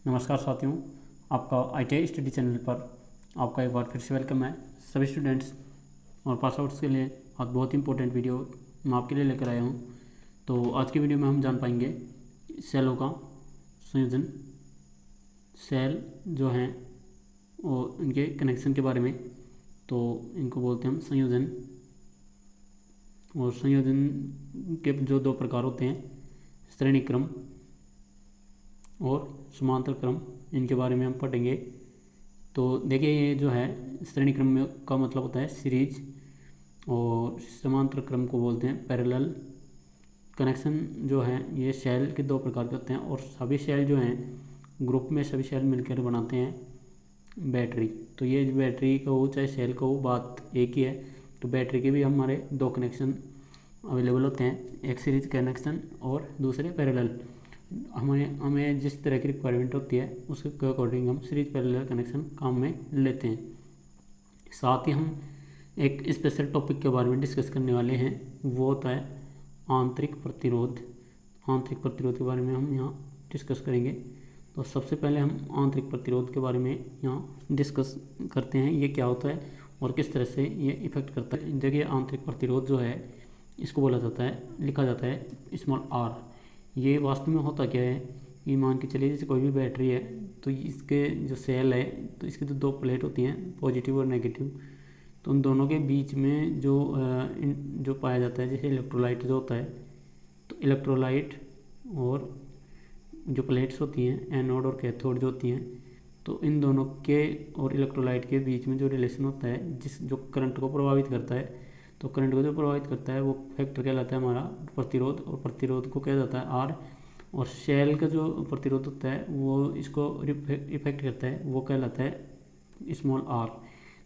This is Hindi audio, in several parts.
नमस्कार साथियों, आपका ITI स्टडी चैनल पर आपका एक बार फिर से वेलकम है। सभी स्टूडेंट्स और पास आउट्स के लिए आज बहुत इंपॉर्टेंट वीडियो मैं आपके लिए लेकर आया हूं। तो आज की वीडियो में हम जान पाएंगे सेलों का संयोजन, सेल जो हैं और इनके कनेक्शन के बारे में। तो इनको बोलते हैं हम संयोजन। और संयोजन के जो दो प्रकार होते हैं, श्रेणी क्रम और समांतर क्रम, इनके बारे में हम पढ़ेंगे। तो देखिए, ये जो है श्रेणी क्रम में का मतलब होता है सीरीज, और समांतर क्रम को बोलते हैं पैरेलल। कनेक्शन जो है ये सेल के दो प्रकार के होते हैं, और सभी सेल जो हैं ग्रुप में सभी सेल मिलकर बनाते हैं बैटरी। तो ये बैटरी का हो चाहे सेल का हो, बात एक ही है। तो बैटरी के भी हमारे दो कनेक्शन अवेलेबल होते हैं, एक सीरीज कनेक्शन और दूसरे पैरेलल। हमें जिस तरह की रिक्वायरमेंट होती है उसके अकॉर्डिंग हम सीरीज पैरेलल कनेक्शन काम में लेते हैं। साथ ही हम एक स्पेशल टॉपिक के बारे में डिस्कस करने वाले हैं, वो होता है आंतरिक प्रतिरोध। आंतरिक प्रतिरोध के बारे में हम यहाँ डिस्कस करेंगे। तो सबसे पहले हम आंतरिक प्रतिरोध के बारे में यहाँ डिस्कस करते हैं, ये क्या होता है और किस तरह से ये इफेक्ट करता है। देखिए, आंतरिक प्रतिरोध जो है इसको बोला जाता है, लिखा जाता है स्मॉल आर। ये वास्तव में होता क्या है कि मान के चलिए जैसे कोई भी बैटरी है, तो इसके जो सेल है तो इसकी तो दो प्लेट होती हैं, पॉजिटिव और नेगेटिव। तो उन दोनों के बीच में जो पाया जाता है, जैसे इलेक्ट्रोलाइट जो होता है, तो इलेक्ट्रोलाइट और जो प्लेट्स होती हैं एनोड और कैथोड जो होती हैं, तो इन दोनों के और इलेक्ट्रोलाइट के बीच में जो रिलेशन होता है जो करंट को प्रभावित करता है, तो करंट को जो प्रभावित करता है वो फैक्टर कहलाता है हमारा प्रतिरोध, और प्रतिरोध को कहा जाता है आर। और सेल का जो प्रतिरोध होता है वो इसको इफेक्ट करता है, वो कहलाता है स्मॉल आर।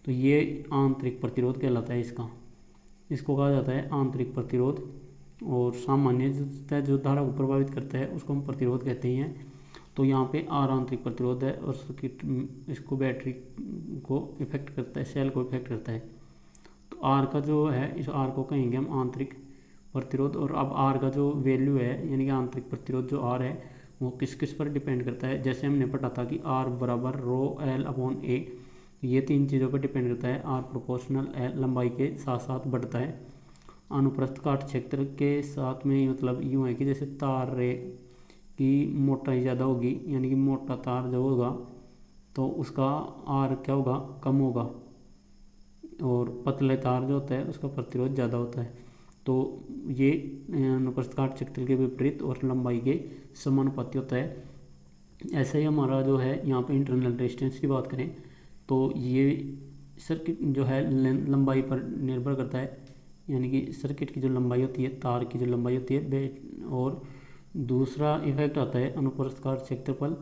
तो ये आंतरिक प्रतिरोध कहलाता है इसको कहा जाता है आंतरिक प्रतिरोध। और सामान्य जो धारा को प्रभावित करता है उसको हम प्रतिरोध कहते हैं। तो यहाँ पे आर आंतरिक प्रतिरोध है, और सर्किट इसको बैटरी को इफेक्ट करता है, सेल को इफेक्ट करता है। तो आर का जो है, इस आर को कहेंगे हम आंतरिक प्रतिरोध। और अब आर का जो वैल्यू है, यानी कि आंतरिक प्रतिरोध जो आर है, वो किस किस पर डिपेंड करता है। जैसे हमने पढ़ा था कि आर बराबर रो एल अपॉन ए, ये तीन चीज़ों पर डिपेंड करता है। आर प्रोपोर्शनल एल लंबाई के साथ साथ बढ़ता है। अनुप्रस्थ काट क्षेत्र के साथ में मतलब यूँ है कि जैसे तार रे की मोटाई ज़्यादा होगी, यानी कि मोटा तार जो होगा तो उसका आर क्या होगा, कम होगा, और पतले तार जो होता है उसका प्रतिरोध ज़्यादा होता है। तो ये अनुप्रस्थ काट क्षेत्र के विपरीत और लंबाई के समानुपाती होता है। ऐसे ही हमारा जो है यहाँ पे इंटरनल रेजिस्टेंस की बात करें तो ये सर्किट जो है लंबाई पर निर्भर करता है, यानी कि सर्किट की जो लंबाई होती है, तार की जो लंबाई होती है। और दूसरा इफेक्ट आता है अनुप्रस्थ काट क्षेत्रफल,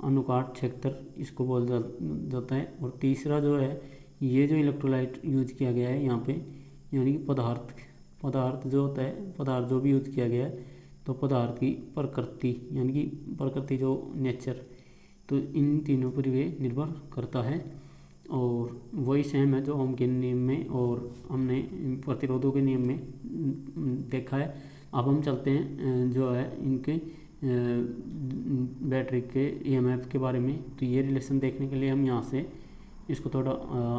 अनुकाट क्षेत्र इसको बोला जाता है। और तीसरा जो है, ये जो इलेक्ट्रोलाइट यूज किया गया है यहाँ पे, यानी कि पदार्थ जो होता है, पदार्थ जो भी यूज किया गया है, तो पदार्थ की प्रकृति, यानी कि प्रकृति जो नेचर, तो इन तीनों पर ये निर्भर करता है। और वही सेम है जो ओम के नियम में और हमने प्रतिरोधों के नियम में देखा है। अब हम चलते हैं जो है इनके बैटरी के EMF के बारे में। तो ये रिलेशन देखने के लिए हम यहाँ से इसको थोड़ा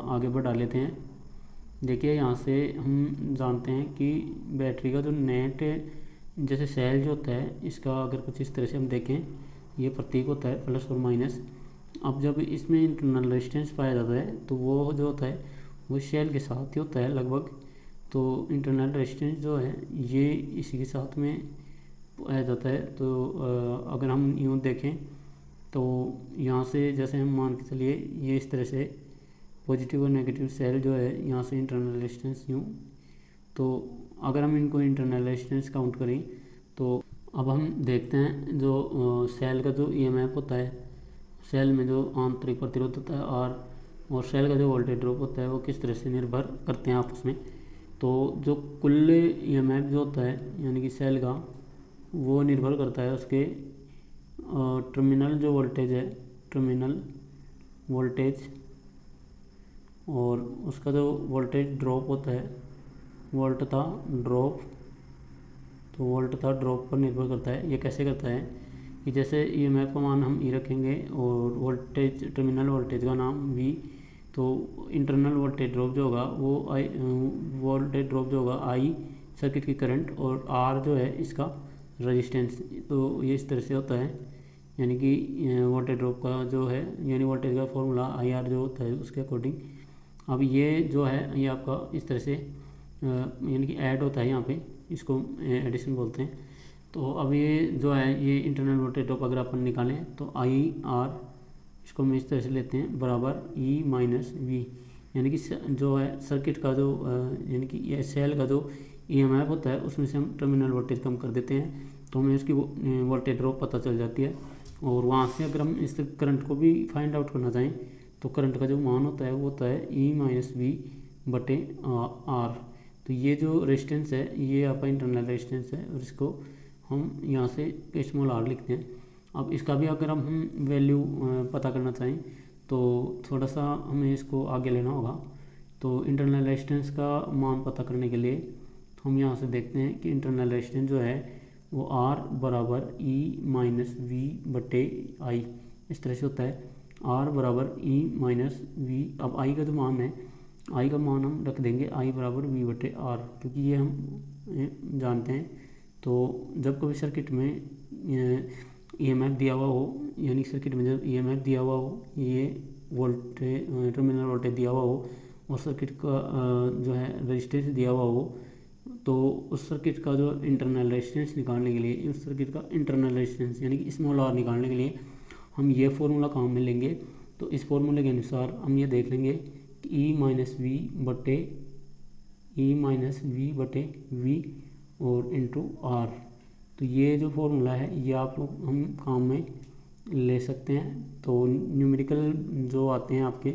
आगे बढ़ा लेते हैं। देखिए, यहाँ से हम जानते हैं कि बैटरी का जो नेट, जैसे सेल जो होता है, इसका अगर कुछ इस तरह से हम देखें, ये प्रतीक होता है प्लस और माइनस। अब जब इसमें इंटरनल रेजिस्टेंस पाया जाता है तो वो जो होता है वो सेल के साथ ही होता है लगभग। तो इंटरनल रेजिस्टेंस जो है ये इसी के साथ में पाया जाता है। तो अगर हम यूँ देखें तो यहाँ से जैसे हम मान के चलिए, ये इस तरह से पॉजिटिव और नेगेटिव सेल जो है, यहाँ से इंटरनल रेजिस्टेंस यूँ। तो अगर हम इनको इंटरनल रेजिस्टेंस काउंट करें तो अब हम देखते हैं जो सेल का जो EMF होता है, सेल में जो आंतरिक प्रतिरोध होता है आर, और सेल का जो वोल्टेज ड्रॉप होता है वो किस तरह से निर्भर करते हैं आपस में। तो जो कुल EMF जो होता है, यानी कि सेल का, वो निर्भर करता है उसके टर्मिनल जो वोल्टेज है, टर्मिनल वोल्टेज, और उसका जो वोल्टेज ड्रॉप होता है, वोल्ट था ड्रॉप, तो वोल्ट था ड्रॉप पर निर्भर करता है। ये कैसे करता है कि जैसे ईएमएफ का मान हम ई रखेंगे और वोल्टेज टर्मिनल वोल्टेज का नाम वी, तो इंटरनल वोल्टेज ड्रॉप जो होगा वो आई, वोल्टेज ड्रॉप जो होगा आई सर्किट की करंट, और आर जो है इसका रेजिस्टेंस। तो ये इस तरह से होता है, यानी कि वोल्टेज ड्रॉप का जो है यानी वोल्टेज का फॉर्मूला आई आर जो होता है उसके अकॉर्डिंग। अब ये जो है ये आपका इस तरह से यानी कि ऐड होता है यहाँ पे, इसको एडिशन बोलते हैं। तो अब ये जो है ये इंटरनल वोल्टेज ड्रॉप अगर अपन निकालें तो आई आर इसको हम इस तरह से लेते हैं बराबर ई माइनस वी, यानी कि जो है सर्किट का जो यानी कि ये सेल का जो ईएमएफ होता है उसमें से हम टर्मिनल वोल्टेज कम कर देते हैं, तो हमें उसकी वोल्टेज ड्रॉप पता चल जाती है। और वहाँ से अगर हम इस करंट को भी फाइंड आउट करना चाहें तो करंट का जो मान होता है वो होता है ई माइनस वी बटे आर। तो ये जो रेजिस्टेंस है ये आपका इंटरनल रेजिस्टेंस है, और इसको हम यहाँ से स्मॉल आर लिखते हैं। अब इसका भी अगर हम वैल्यू पता करना चाहें तो थोड़ा सा हमें इसको आगे लेना होगा। तो इंटरनल रेजिस्टेंस का मान पता करने के लिए हम यहाँ से देखते हैं कि इंटरनल रेजिस्टेंस जो है वो आर बराबर ई माइनस वी बटे आई, इस तरह से होता है। आर बराबर ई माइनस वी, अब आई का जो मान है आई का मान हम रख देंगे आई बराबर वी बटे आर, क्योंकि ये हम जानते हैं। तो जब कभी सर्किट में ईएमएफ दिया हुआ हो, यानी सर्किट में जब ईएमएफ दिया हुआ हो, ये वोल्टेज टर्मिनल वोल्टेज दिया हुआ हो और सर्किट का जो है रेजिस्टेंस दिया हुआ हो, तो उस सर्किट का जो इंटरनल रेजिस्टेंस निकालने के लिए, उस सर्किट का इंटरनल रेजिस्टेंस यानी कि स्मॉल आर निकालने के लिए हम ये फॉर्मूला काम में लेंगे। तो इस फॉर्मूले के अनुसार हम ये देख लेंगे कि ई माइनस वी बटे वी और इंटू आर। तो ये जो फॉर्मूला है ये आप लोग हम काम में ले सकते हैं। तो न्यूमेरिकल जो आते हैं आपके,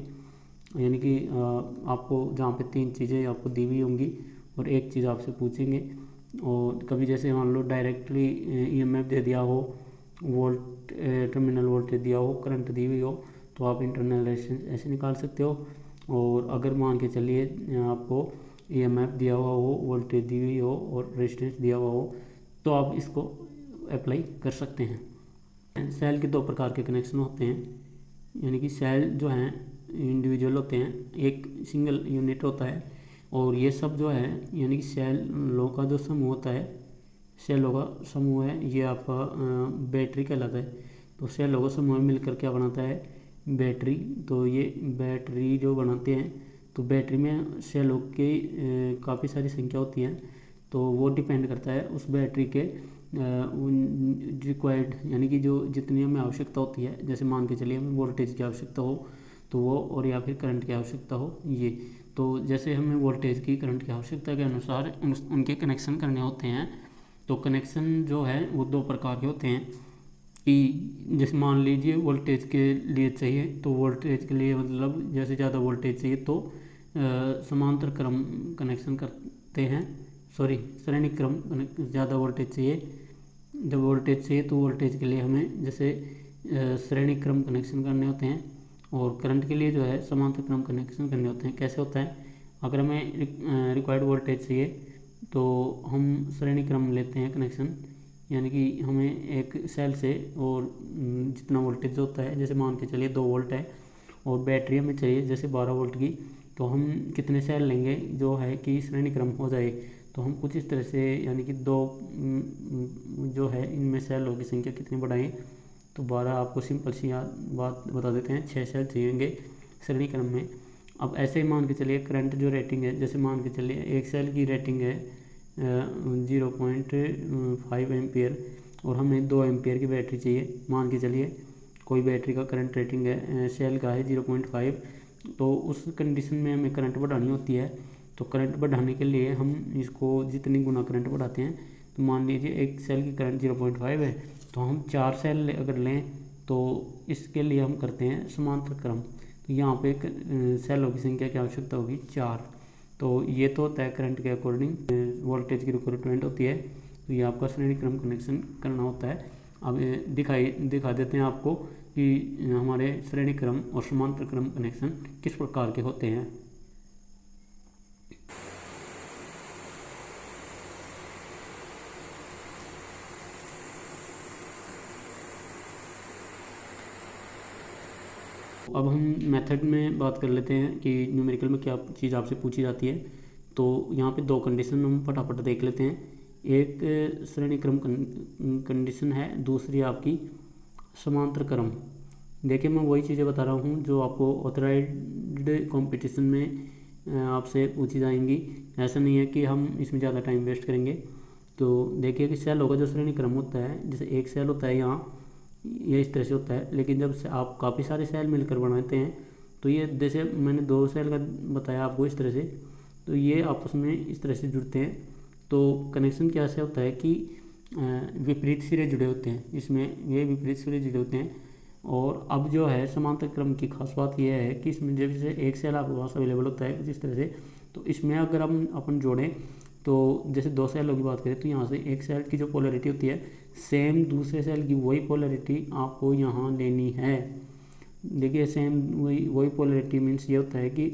यानी कि आपको जहाँ पे 3 चीज़ें आपको दी हुई होंगी और एक चीज़ आपसे पूछेंगे, और कभी जैसे मान लो डायरेक्टली ईएमएफ दे दिया हो, टर्मिनल वोल्टेज दिया हो, करंट दी हुई हो, तो आप इंटरनल रेजिस्टेंस ऐसे निकाल सकते हो। और अगर मान के चलिए आपको ईएमएफ दिया हुआ हो, वोल्टेज दी हुई हो और रेजिस्टेंस दिया हुआ हो, तो आप इसको अप्लाई कर सकते हैं। सेल के 2 प्रकार के कनेक्शन होते हैं, यानी कि सेल जो हैं इंडिविजुअल होते हैं, एक सिंगल यूनिट होता है, और ये सब जो है यानी कि सेलों का जो समूह होता है, सेलों का समूह है, ये आपका बैटरी कहलाता है। तो सेलों का समूह मिलकर क्या बनाता है, बैटरी। तो ये बैटरी जो बनाते हैं, तो बैटरी में सेलों की काफ़ी सारी संख्या होती है, तो वो डिपेंड करता है उस बैटरी के रिक्वायर्ड, यानी कि जो जितनी हमें आवश्यकता होती है। जैसे मान के चलिए हमें वोल्टेज की आवश्यकता हो तो वो, और या फिर करंट की आवश्यकता हो ये। तो जैसे हमें वोल्टेज की करंट की आवश्यकता के अनुसार उनके कनेक्शन करने होते हैं। तो कनेक्शन जो है वो 2 प्रकार के होते हैं कि जैसे मान लीजिए वोल्टेज के लिए चाहिए, तो वोल्टेज के लिए मतलब जैसे ज़्यादा वोल्टेज चाहिए तो समांतर क्रम कनेक्शन करते हैं, श्रेणी क्रम ज़्यादा वोल्टेज चाहिए, जब वोल्टेज चाहिए तो वोल्टेज के लिए हमें जैसे श्रेणी क्रम कनेक्शन करने होते हैं, और करंट के लिए जो है समांतर क्रम कनेक्शन करने होते हैं। कैसे होता है, अगर हमें रिक्वायर्ड वोल्टेज चाहिए तो हम श्रेणी क्रम लेते हैं कनेक्शन, यानी कि हमें एक सेल से और जितना वोल्टेज होता है, जैसे मान के चलिए 2 वोल्ट है और बैटरी हमें चाहिए जैसे 12 वोल्ट की, तो हम कितने सेल लेंगे जो है कि श्रेणी क्रम हो जाए। तो हम कुछ इस तरह से, यानी कि 2 जो है इनमें सेलों की संख्या कितनी बढ़ाएं, तो 12 आपको सिंपल सी बात बता देते हैं, 6 सेल चाहिएंगे श्रेणी क्रम में। अब ऐसे ही मान के चलिए करंट जो रेटिंग है, जैसे मान के चलिए एक सेल की रेटिंग है 0.5 एम्पियर और हमें 2 एम्पियर की बैटरी चाहिए। मान के चलिए कोई बैटरी का करंट रेटिंग है सेल का है 0.5, तो उस कंडीशन में हमें करंट बढ़ानी होती है। तो करंट बढ़ाने के लिए हम इसको जितनी गुना करंट बढ़ाते हैं, तो मान लीजिए एक सेल की करंट 0.5 है, तो हम 4 सेल अगर लें तो इसके लिए हम करते हैं समांतर क्रम। तो यहाँ पे सेलों की संख्या की आवश्यकता होगी 4। तो ये तो होता है करंट के अकॉर्डिंग, वोल्टेज की रिक्वायरमेंट होती है, तो ये आपका श्रेणी क्रम कनेक्शन करना होता है। अब दिखा देते हैं आपको कि हमारे श्रेणी क्रम और समांतर क्रम कनेक्शन किस प्रकार के होते हैं। अब हम मेथड में बात कर लेते हैं कि न्यूमेरिकल में क्या चीज़ आपसे पूछी जाती है। तो यहाँ पे दो कंडीशन हम फटाफट देख लेते हैं। एक श्रेणी क्रम कंडीशन है, दूसरी आपकी समांतर क्रम। देखिए मैं वही चीज़ें बता रहा हूँ जो आपको ऑथराइज्ड कंपटीशन में आपसे पूछी जाएंगी। ऐसा नहीं है कि हम इसमें ज़्यादा टाइम वेस्ट करेंगे। तो देखिए कि सेल होगा जो श्रेणी क्रम होता है, जैसे एक सेल होता है यहाँ, ये इस तरह से होता है। लेकिन जब से आप काफ़ी सारे सेल मिलकर बनाते हैं तो ये, जैसे मैंने 2 सेल का बताया आपको इस तरह से, तो ये आपस में इस तरह से जुड़ते हैं। तो कनेक्शन क्या से होता है कि विपरीत सिरे जुड़े होते हैं, इसमें ये विपरीत सिरे जुड़े होते हैं। और अब जो है समांतर क्रम की खास बात यह है कि इसमें जब से एक सेल आपके पास अवेलेबल होता है कुछ इस तरह से, तो इसमें अगर हम अपन जोड़ें तो जैसे 2 सेलों की बात करें तो यहाँ से एक सेल की जो पोलैरिटी होती है सेम दूसरे सेल की वही पोलैरिटी आपको यहाँ लेनी है। देखिए सेम वही पोलैरिटी मीन्स ये होता है कि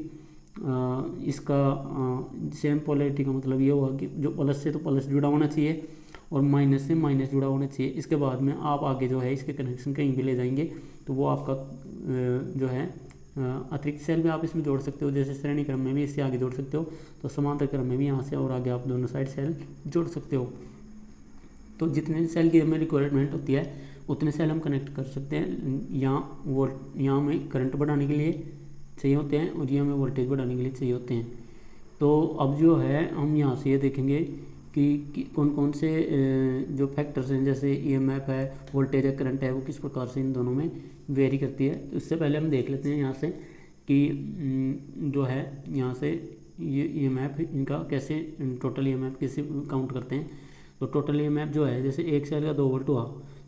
इसका सेम पोलैरिटी का मतलब ये हुआ कि जो प्लस से तो प्लस जुड़ा होना चाहिए और माइनस से माइनस जुड़ा होना चाहिए। इसके बाद में आप आगे जो है इसके कनेक्शन कहीं भी ले जाएंगे तो वो आपका जो है अतिरिक्त सेल भी आप इसमें जोड़ सकते हो, जैसे श्रेणी क्रम में भी इससे आगे जोड़ सकते हो, तो समांतर क्रम में भी यहाँ से और आगे आप दोनों साइड सेल जोड़ सकते हो। तो जितने सेल की हमें रिक्वायरमेंट होती है उतने सेल हम कनेक्ट कर सकते हैं। यहाँ हमें करंट बढ़ाने के लिए चाहिए होते हैं और ये हमें वोल्टेज बढ़ाने के लिए चाहिए होते हैं। तो अब जो है हम यहाँ से ये देखेंगे कि कौन कौन से जो फैक्टर्स हैं, जैसे ईएमएफ है, वोल्टेज है, करंट है, वो किस प्रकार से इन दोनों में वेरी करती है। तो इससे पहले हम देख लेते हैं यहाँ से कि जो है यहाँ से ये ईएमएफ इनका कैसे, टोटल ईएमएफ कैसे काउंट करते हैं। तो टोटल ईएमएफ जो है, जैसे एक सेल का 2 वोल्ट हुआ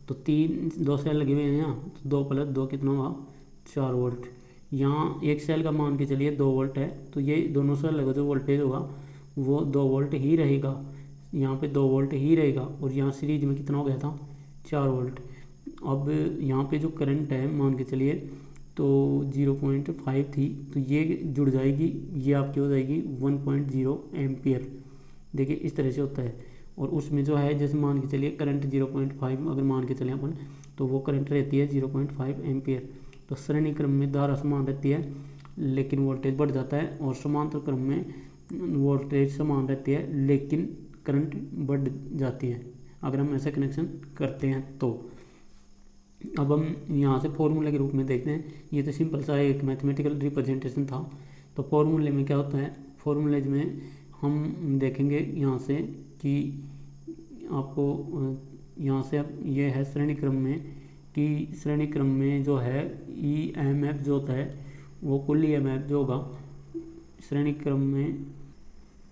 तो 2 सेल लगे हुए हैं यहाँ, तो 2 + 2 कितना हुआ 4 वोल्ट। यहाँ एक सेल का मान के चलिए 2 वोल्ट है, तो ये दोनों सेल लगा जो वोल्टेज होगा वो 2 वोल्ट ही रहेगा, यहाँ पे 2 वोल्ट ही रहेगा। और यहाँ सीरीज में कितना हो गया था 4 वोल्ट। अब यहाँ पे जो करंट है मान के चलिए तो 0.5 थी, तो ये जुड़ जाएगी, ये आपकी हो जाएगी 1.0 एम्पियर। देखिए इस तरह से होता है। और उसमें जो है जैसे मान के चलिए करंट 0.5 अगर मान के चले अपन, तो वो करंट रहती है 0.5 एम्पियर। तो श्रेणी क्रम में धारा समान रहती है लेकिन वोल्टेज बढ़ जाता है, और समांतर क्रम में वोल्टेज समान रहती है लेकिन करंट बढ़ जाती है अगर हम ऐसा कनेक्शन करते हैं। तो अब हम यहाँ से फॉर्मूले के रूप में देखते हैं। ये तो सिंपल सा एक मैथमेटिकल रिप्रेजेंटेशन था। तो फॉर्मूले में क्या होता है, फॉर्मूलेज में हम देखेंगे यहाँ से कि आपको यहाँ से अब ये है श्रेणी क्रम में, कि श्रेणी क्रम में जो है ईएमएफ जो होता है वो कुल ईएमएफ जो होगा श्रेणी क्रम में,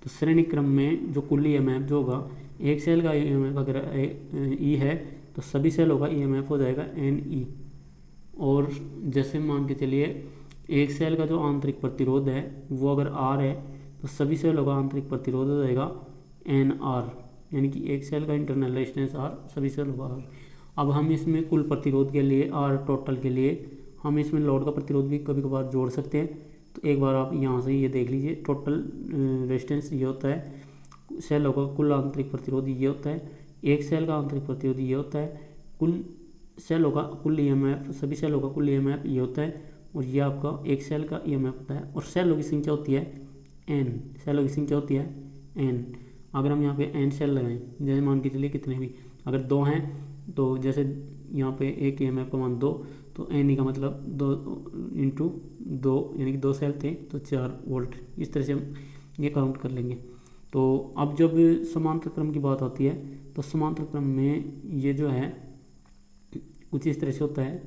तो श्रेणी क्रम में जो कुल ईएमएफ जो होगा, एक सेल का ईएमएफ अगर ई है तो सभी सेलों का ईएमएफ हो जाएगा एन। और जैसे मान के चलिए एक सेल का जो आंतरिक प्रतिरोध है वो अगर आर है तो सभी सेलों का आंतरिक प्रतिरोध हो जाएगा एन आर, यानी कि एक सेल का इंटरनल रेजिस्टेंस आर, सभी सेलों का आर। अब हम इसमें कुल प्रतिरोध के लिए आर टोटल के लिए हम इसमें लोड का प्रतिरोध भी कभी कभार जोड़ सकते हैं। तो एक बार आप यहाँ से ये देख लीजिए, टोटल रेजिस्टेंस ये होता है, सेलों का कुल आंतरिक प्रतिरोध ये होता है, एक सेल का आंतरिक प्रतिरोध ये होता है, कुल सेलों का कुल ईएमएफ, सभी सेलों का कुल ईएमएफ ये होता है, और ये आपका एक सेल का ईएमएफ होता है। और सेलों की संख्या होती है एन, सेलों की संख्या होती है एन। अगर हम यहाँ पे एन सेल लगाएं, जैसे मान के चलिए कितने भी, अगर 2 हैं तो जैसे यहाँ पे एक ईएमएफ का मान 2, तो एन का मतलब 2 × 2 यानी कि 2 सेल थे तो 4 वोल्ट। इस तरह से हम ये काउंट कर लेंगे। तो अब जब समांतर क्रम की बात आती है तो समांतर क्रम में ये जो है कुछ इस तरह से होता है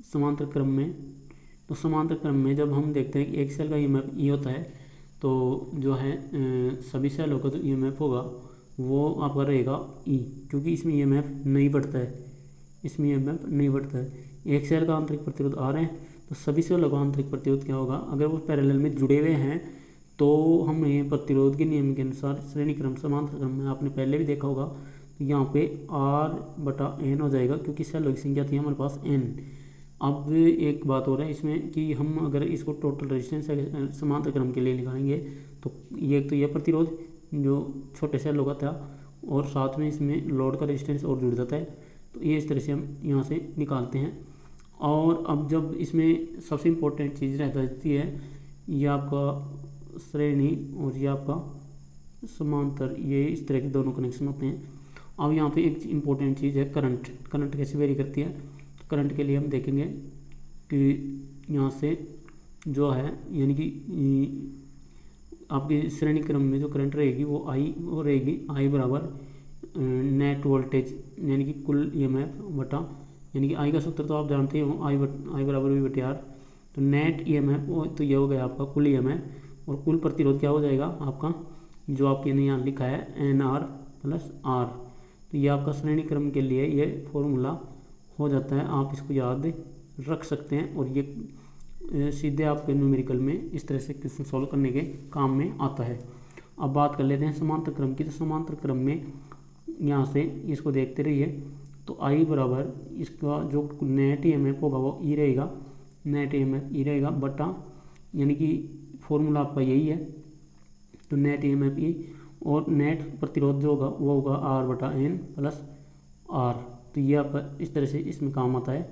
समांतर क्रम में। तो समांतर क्रम में जब हम देखते हैं कि एक सेल का ईएमएफ ई होता है, तो जो है सभी सेलों का जो ईएमएफ होगा वो आपका रहेगा ई, क्योंकि इसमें ईएमएफ नहीं बढ़ता है, इसमें ईएमएफ नहीं बढ़ता है। एक सेल का आंतरिक प्रतिरोध आ रहे हैं तो सभी सेलों का आंतरिक प्रतिरोध क्या होगा, अगर वो पैरेलल में जुड़े हुए हैं तो हमें प्रतिरोध के नियम के अनुसार श्रेणी क्रम समांतर क्रम में आपने पहले भी देखा होगा, तो यहाँ पे R/N हो जाएगा, क्योंकि सेलों की संख्या थी हमारे पास N। अब एक बात हो रहा है इसमें कि हम अगर इसको टोटल रेजिस्टेंस समांतर क्रम के लिए निकालेंगे तो ये प्रतिरोध जो छोटे सेलों का था और साथ में इसमें लोड का रेजिस्टेंस और जुड़ जाता है। तो ये इस तरह से हम यहाँ से निकालते हैं। और अब जब इसमें सबसे इम्पोर्टेंट चीज़ रह जाती है, ये आपका श्रेणी और ये आपका समांतर, ये इस तरह के दोनों कनेक्शन होते हैं। अब यहाँ पे एक इम्पोर्टेंट चीज़ है करंट। करंट कैसे वेरी करती है? तो करंट के लिए हम देखेंगे कि यहाँ से जो है यानी कि आपकी श्रेणी क्रम में जो करंट रहेगी वो आई वो रहेगी आई बराबर नेट वोल्टेज यानी कि कुल ईएमएफ बटा, यानी कि आई का सूत्र तो आप जानते हो, आई बराबर वी बटे आर। तो नेट ईएमएफ तो ये हो गया आपका कुल ईएमएफ, और कुल प्रतिरोध क्या हो जाएगा आपका, जो आपके यहाँ लिखा है एन आर प्लस आर। तो ये आपका श्रेणी क्रम के लिए ये फॉर्मूला हो जाता है, आप इसको याद रख सकते हैं, और ये सीधे आपके न्यूमेरिकल में इस तरह से क्वेश्चन सॉल्व करने के काम में आता है। अब बात कर लेते हैं समांतर क्रम की। तो समांतर क्रम में यहाँ से इसको देखते रहिए, तो आई बराबर इसका जो नेट ईएमएफ होगा वो ई रहेगा, नेट ईएमएफ ई रहेगा बटा, यानी कि फॉर्मूला आपका यही है, तो नेट ईएमएफ ई, और नेट प्रतिरोध जो होगा वो होगा आर बटा एन प्लस आर। तो ये आपका इस तरह से इसमें काम आता है,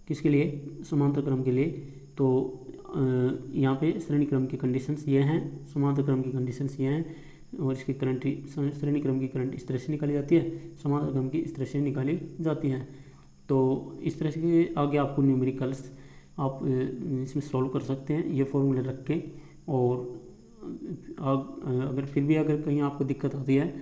किसके लिए? समांतर क्रम के लिए। तो यहाँ पे श्रेणी क्रम की कंडीशंस ये हैं, समांतर क्रम की कंडीशंस ये हैं, और इसकी करंट, श्रेणी क्रम की करंट इस तरह से निकाली जाती है, समांतर क्रम की इस तरह से निकाली जाती है। तो इस तरह से आगे आपको न्यूमेरिकल्स आप इसमें सॉल्व कर सकते हैं ये फॉर्मूले रख के। और अगर फिर भी अगर कहीं आपको दिक्कत आती है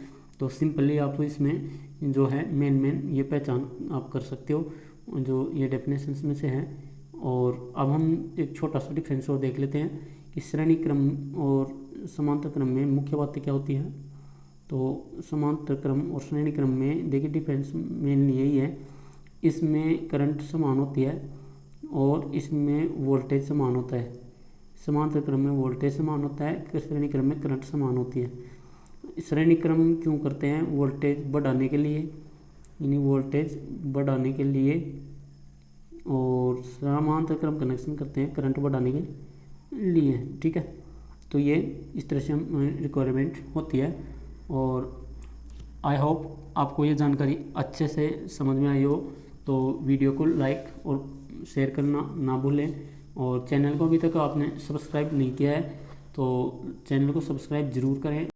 तो सिंपली आप इसमें जो है मेन ये पहचान आप कर सकते हो, जो ये डेफिनेशंस में से है। और अब हम एक छोटा सा डिफरेंस और देख लेते हैं कि श्रेणी क्रम और समांतर क्रम में मुख्य बातें क्या होती हैं। तो समांतर क्रम और श्रेणी क्रम में देखिए डिफरेंस मेनली यही है, इसमें करंट समान होती है और इसमें वोल्टेज समान होता है। समांतर क्रम में वोल्टेज समान होता है, श्रेणी क्रम में करंट समान होती है। श्रेणी क्रम क्यों करते हैं? वोल्टेज बढ़ाने के लिए, यानी वोल्टेज बढ़ाने के लिए, और समांतर क्रम कनेक्शन करते हैं करंट बढ़ाने के लिए, ठीक है। तो ये इस तरह से हम रिक्वायरमेंट होती है, और आई होप आपको ये जानकारी अच्छे से समझ में आई हो। तो वीडियो को लाइक और शेयर करना ना भूलें, और चैनल को अभी तक आपने सब्सक्राइब नहीं किया है तो चैनल को सब्सक्राइब ज़रूर करें।